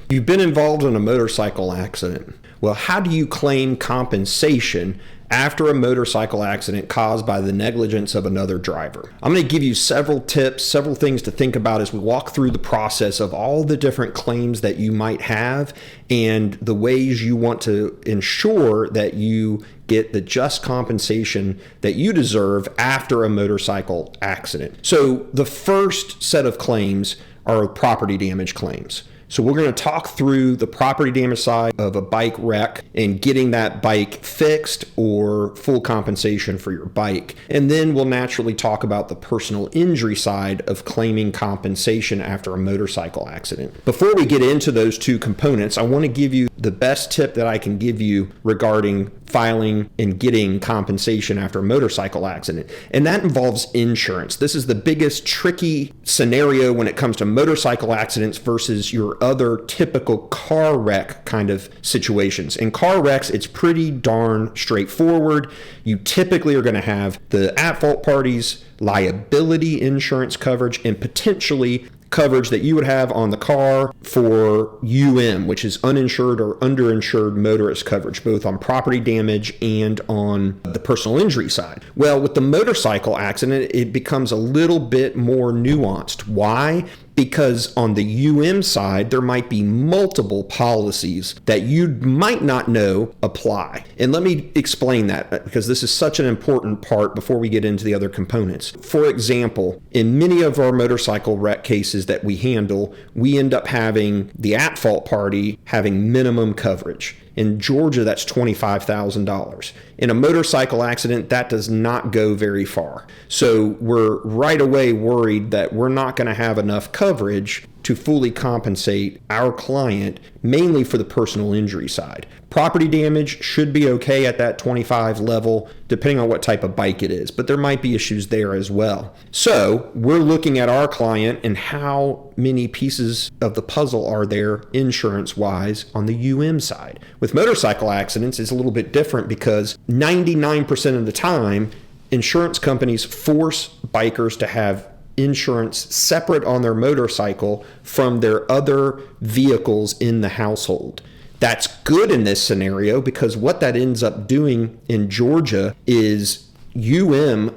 You've been involved in a motorcycle accident. Well, how do you claim compensation after a motorcycle accident caused by the negligence of another driver? I'm going to give you several tips, several things to think about as we walk through the process of all the different claims that you might have and the ways you want to ensure that you get the just compensation that you deserve after a motorcycle accident. So the first set of claims are property damage claims. So we're going to talk through the property damage side of a bike wreck and getting that bike fixed or full compensation for your bike. And then we'll naturally talk about the personal injury side of claiming compensation after a motorcycle accident. Before we get into those two components, I want to give you the best tip that I can give you regarding filing and getting compensation after a motorcycle accident. And that involves insurance. This is the biggest tricky scenario when it comes to motorcycle accidents versus your other typical car wreck kind of situations. In car wrecks, it's pretty darn straightforward. You typically are going to have the at-fault parties, liability insurance coverage, and potentially coverage that you would have on the car for which is uninsured or underinsured motorist coverage, both on property damage and on the personal injury side. Well, with the motorcycle accident, it becomes a little bit more nuanced. Why? Because on the side, there might be multiple policies that you might not know apply. And let me explain that because this is such an important part before we get into the other components. For example, in many of our motorcycle wreck cases that we handle, we end up having the at-fault party having minimum coverage. In Georgia, that's $25,000. In a motorcycle accident, that does not go very far. So we're right away worried that we're not going to have enough coverage to fully compensate our client, mainly for the personal injury side. Property damage should be okay at that 25 level, depending on what type of bike it is, but there might be issues there as well. So we're looking at our client and how many pieces of the puzzle are there insurance-wise on the side. With motorcycle accidents, it's a little bit different because 99% of the time, insurance companies force bikers to have insurance separate on their motorcycle from their other vehicles in the household. That's good in this scenario because what that ends up doing in Georgia is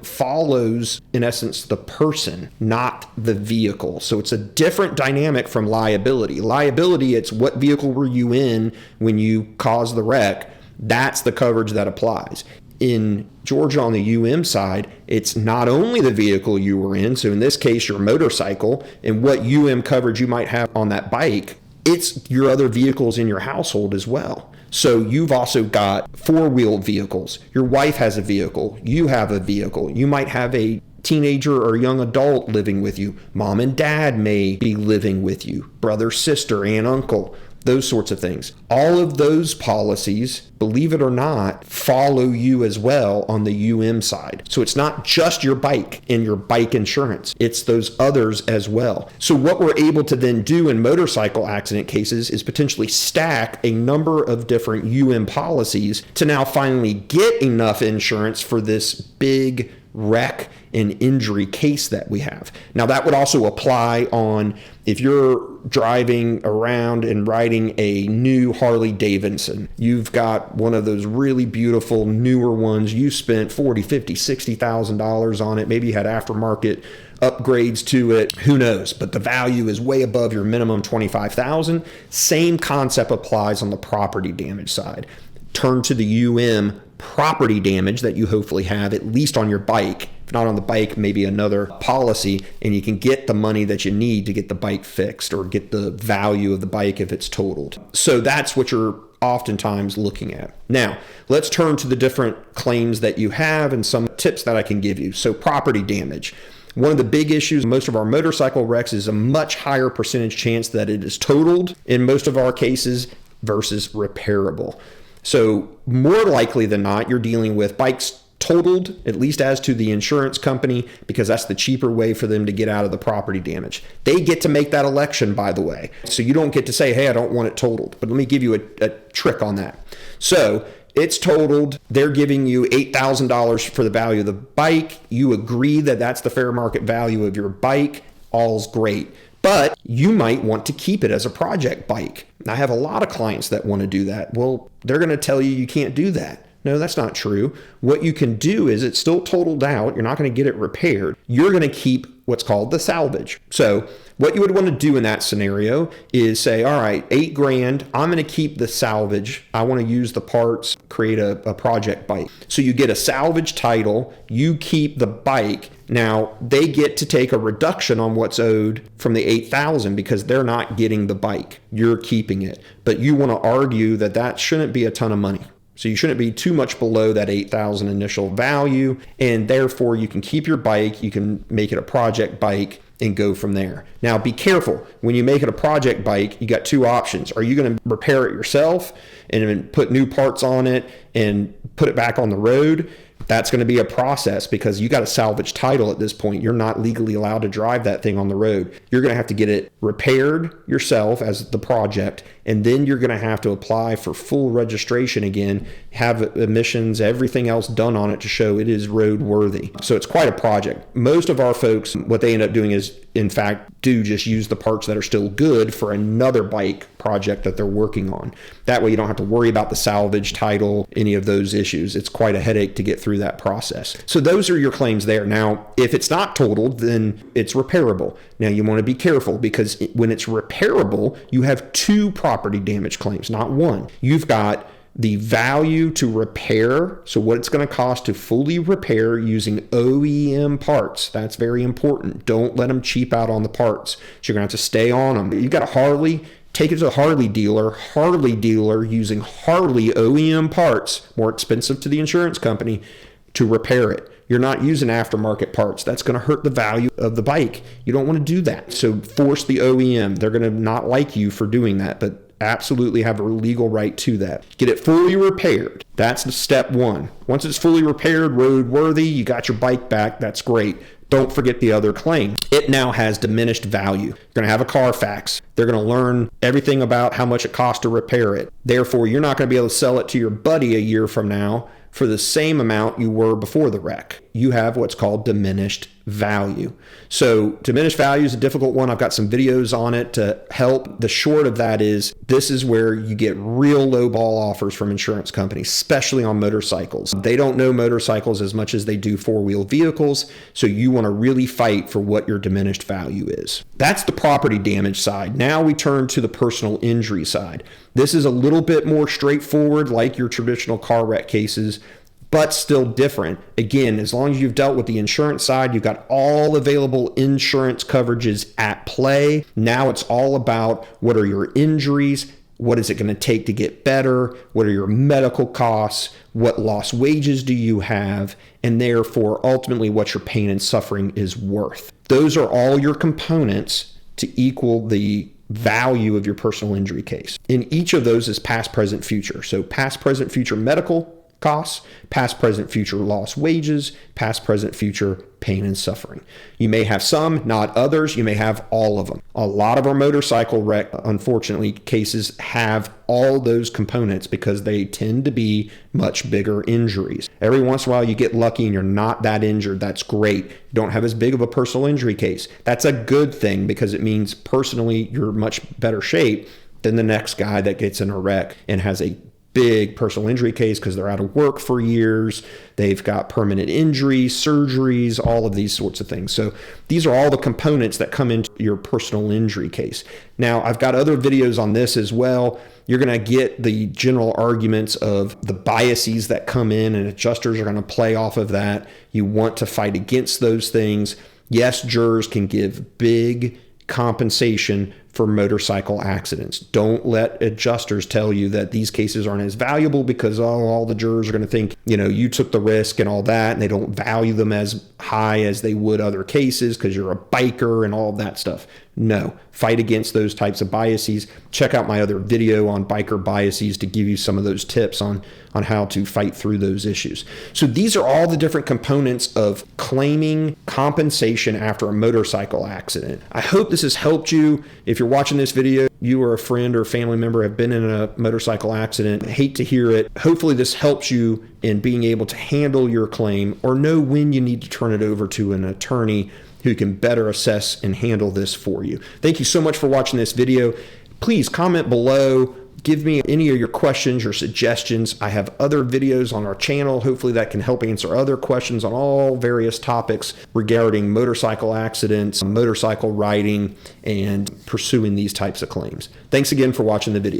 follows, in essence, the person, not the vehicle. So it's a different dynamic from liability. Liability, it's what vehicle were you in when you caused the wreck. That's the coverage that applies. In Georgia on the side, it's not only the vehicle you were in, so in this case, your motorcycle, and what coverage you might have on that bike, it's your other vehicles in your household as well. So you've also got four-wheeled vehicles. Your wife has a vehicle. You have a vehicle. You might have a teenager or young adult living with you. Mom and dad may be living with you. Brother, sister, aunt, uncle. Those sorts of things. All of those policies, believe it or not, follow you as well on the side. So it's not just your bike and your bike insurance. It's those others as well. So what we're able to then do in motorcycle accident cases is potentially stack a number of different policies to now finally get enough insurance for this big wreck and injury case that we have. Now that would also apply on if you're driving around and riding a new Harley Davidson. You've got one of those really beautiful newer ones. You spent $40,000, $50,000, $60,000 on it. Maybe you had aftermarket upgrades to it. Who knows? But the value is way above your minimum $25,000. Same concept applies on the property damage side. Turn to the property damage that you hopefully have, at least on your bike. If not on the bike, maybe another policy, and you can get the money that you need to get the bike fixed or get the value of the bike if it's totaled. So that's what you're oftentimes looking at. Now, let's turn to the different claims that you have and some tips that I can give you. So property damage. One of the big issues in most of our motorcycle wrecks is a much higher percentage chance that it is totaled in most of our cases versus repairable. So more likely than not, you're dealing with bikes totaled, at least as to the insurance company, because that's the cheaper way for them to get out of the property damage. They get to make that election, by the way. So you don't get to say, hey, I don't want it totaled. But let me give you a trick on that. So it's totaled. They're giving you $8,000 for the value of the bike. You agree that that's the fair market value of your bike. All's great. But you might want to keep it as a project bike. I have a lot of clients that want to do that. Well, they're going to tell you can't do that. No, that's not true. What you can do is it's still totaled out. You're not going to get it repaired. You're going to keep what's called the salvage. So what you would want to do in that scenario is say, all right, $8,000, I'm going to keep the salvage. I want to use the parts, create a project bike. So you get a salvage title, you keep the bike. Now they get to take a reduction on what's owed from the $8,000 because they're not getting the bike. You're keeping it. But you want to argue that that shouldn't be a ton of money. So you shouldn't be too much below that $8,000 initial value, and therefore you can keep your bike, you can make it a project bike and go from there. Now be careful, when you make it a project bike, you got two options. Are you going to repair it yourself and then put new parts on it and put it back on the road? That's going to be a process because you got a salvage title at this point. You're not legally allowed to drive that thing on the road. You're going to have to get it repaired yourself as the project, and then you're going to have to apply for full registration again, have emissions, everything else done on it to show it is roadworthy. So it's quite a project. Most of our folks, what they end up doing is, in fact, do just use the parts that are still good for another bike project that they're working on. That way you don't have to worry about the salvage title, any of those issues. It's quite a headache to get through that process. So those are your claims there. Now, if it's not totaled, then it's repairable. Now you want to be careful because when it's repairable, you have two property damage claims, not one. You've got the value to repair, so what it's going to cost to fully repair using OEM parts. That's very important. Don't let them cheap out on the parts. So you're going to have to stay on them. You've got a Harley, take it to a Harley dealer using Harley OEM parts, more expensive to the insurance company, to repair it. You're not using aftermarket parts. That's going to hurt the value of the bike. You don't want to do that. So force the OEM. They're going to not like you for doing that, but absolutely have a legal right to that. Get it fully repaired. That's the step one. Once it's fully repaired, roadworthy, you got your bike back. That's great. Don't forget the other claim. It now has diminished value. You're going to have a Carfax. They're going to learn everything about how much it costs to repair it. Therefore, you're not going to be able to sell it to your buddy a year from now for the same amount you were before the wreck. You have what's called diminished value. So diminished value is a difficult one. I've got some videos on it to help. The short of that is this is where you get real low ball offers from insurance companies, especially on motorcycles. They don't know motorcycles as much as they do four-wheel vehicles, so you want to really fight for what your diminished value is. That's the property damage side. Now we turn to the personal injury side. This is a little bit more straightforward, like your traditional car wreck cases, but still different. Again, as long as you've dealt with the insurance side, you've got all available insurance coverages at play. Now it's all about what are your injuries, what is it going to take to get better, what are your medical costs, what lost wages do you have, and therefore ultimately what your pain and suffering is worth. Those are all your components to equal the value of your personal injury case. In each of those is past, present, future. So past, present, future medical costs, past, present, future lost wages, past, present, future pain and suffering. You may have some, not others. You may have all of them. A lot of our motorcycle wreck, unfortunately, cases have all those components because they tend to be much bigger injuries. Every once in a while you get lucky and you're not that injured. That's great. You don't have as big of a personal injury case. That's a good thing because it means personally you're much better shape than the next guy that gets in a wreck and has a big personal injury case because they're out of work for years. They've got permanent injuries, surgeries, all of these sorts of things. So these are all the components that come into your personal injury case. Now, I've got other videos on this as well. You're going to get the general arguments of the biases that come in, and adjusters are going to play off of that. You want to fight against those things. Yes, jurors can give big compensation for motorcycle accidents. Don't let adjusters tell you that these cases aren't as valuable because all the jurors are going to think, you took the risk and all that, and they don't value them as high as they would other cases because you're a biker and all of that stuff. No, fight against those types of biases. Check out my other video on biker biases to give you some of those tips on how to fight through those issues. So these are all the different components of claiming compensation after a motorcycle accident. I hope this has helped you. If you're watching this video, you or a friend or family member have been in a motorcycle accident, I hate to hear it. Hopefully this helps you in being able to handle your claim or know when you need to turn it over to an attorney who can better assess and handle this for you. Thank you so much for watching this video. Please comment below. Give me any of your questions or suggestions. I have other videos on our channel. Hopefully that can help answer other questions on all various topics regarding motorcycle accidents, motorcycle riding, and pursuing these types of claims. Thanks again for watching the video.